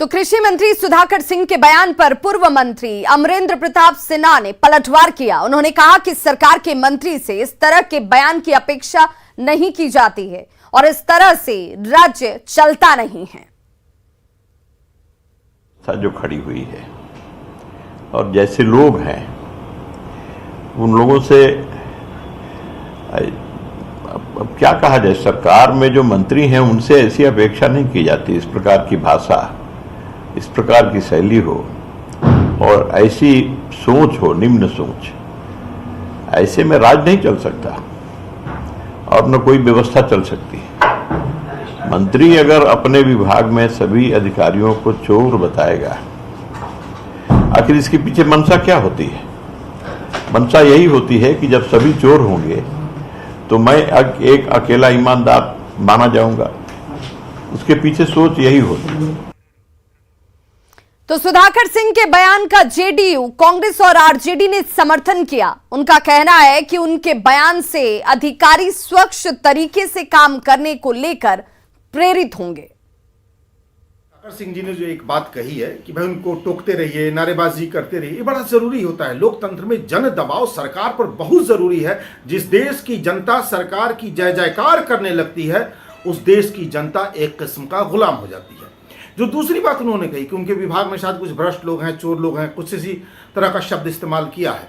तो कृषि मंत्री सुधाकर सिंह के बयान पर पूर्व मंत्री अमरेंद्र प्रताप सिन्हा ने पलटवार किया। उन्होंने कहा कि सरकार के मंत्री से इस तरह के बयान की अपेक्षा नहीं की जाती है और इस तरह से राज्य चलता नहीं है। जो खड़ी हुई है और जैसे लोग हैं उन लोगों से अब क्या कहा जाए, सरकार में जो मंत्री हैं उनसे ऐसी अपेक्षा नहीं की जाती। इस प्रकार की भाषा, इस प्रकार की शैली हो और ऐसी सोच हो, निम्न सोच, ऐसे में राज नहीं चल सकता और न कोई व्यवस्था चल सकती। मंत्री अगर अपने विभाग में सभी अधिकारियों को चोर बताएगा, आखिर इसके पीछे मंशा क्या होती है? मंशा यही होती है कि जब सभी चोर होंगे तो मैं एक अकेला ईमानदार माना जाऊंगा। उसके पीछे सोच यही होती है। तो सुधाकर सिंह के बयान का जेडीयू, कांग्रेस और आरजेडी ने समर्थन किया। उनका कहना है कि उनके बयान से अधिकारी स्वच्छ तरीके से काम करने को लेकर प्रेरित होंगे। सुधाकर सिंह जी ने जो एक बात कही है कि भाई उनको टोकते रहिए, नारेबाजी करते रहिए, ये बड़ा जरूरी होता है। लोकतंत्र में जन दबाव सरकार पर बहुत जरूरी है। जिस देश की जनता सरकार की जय जयकार करने लगती है, उस देश की जनता एक किस्म का गुलाम हो जाती है। जो दूसरी बात उन्होंने कही कि उनके विभाग में शायद कुछ भ्रष्ट लोग हैं, चोर लोग हैं, कुछ इसी तरह का शब्द इस्तेमाल किया है,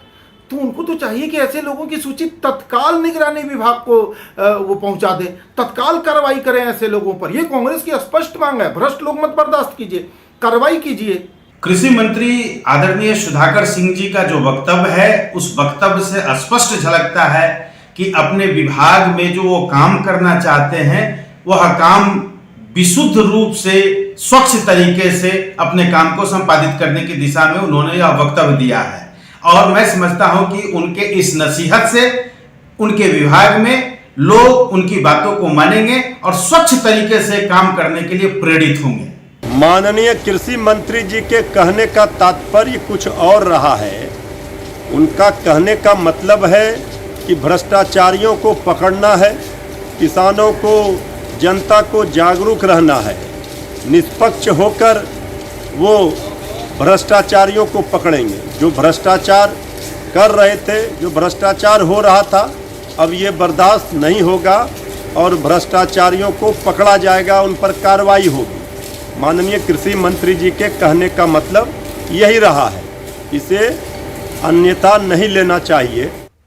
तो उनको तो चाहिए कि ऐसे लोगों की सूची तत्काल निगरानी विभाग को वो पहुंचा दे, तत्काल कार्रवाई करें ऐसे लोगों पर। ये कांग्रेस की स्पष्ट मांग है। भ्रष्ट लोग मत बर्दाश्त कीजिए, कार्रवाई कीजिए। कृषि मंत्री आदरणीय सुधाकर सिंह जी का जो वक्तव्य है, उस वक्तव्य से स्पष्ट झलकता है कि अपने विभाग में जो वो काम करना चाहते हैं, वह काम विशुद्ध रूप से स्वच्छ तरीके से अपने काम को संपादित करने की दिशा में उन्होंने यह वक्तव्य दिया है। और मैं समझता हूं कि उनके इस नसीहत से उनके विभाग में लोग उनकी बातों को मानेंगे और स्वच्छ तरीके से काम करने के लिए प्रेरित होंगे। माननीय कृषि मंत्री जी के कहने का तात्पर्य कुछ और रहा है। उनका कहने का मतलब है कि भ्रष्टाचारियों को पकड़ना है, किसानों को, जनता को जागरूक रहना है, निष्पक्ष होकर वो भ्रष्टाचारियों को पकड़ेंगे। जो भ्रष्टाचार कर रहे थे, जो भ्रष्टाचार हो रहा था, अब ये बर्दाश्त नहीं होगा और भ्रष्टाचारियों को पकड़ा जाएगा, उन पर कार्रवाई होगी। माननीय कृषि मंत्री जी के कहने का मतलब यही रहा है। इसे अन्यथा नहीं लेना चाहिए।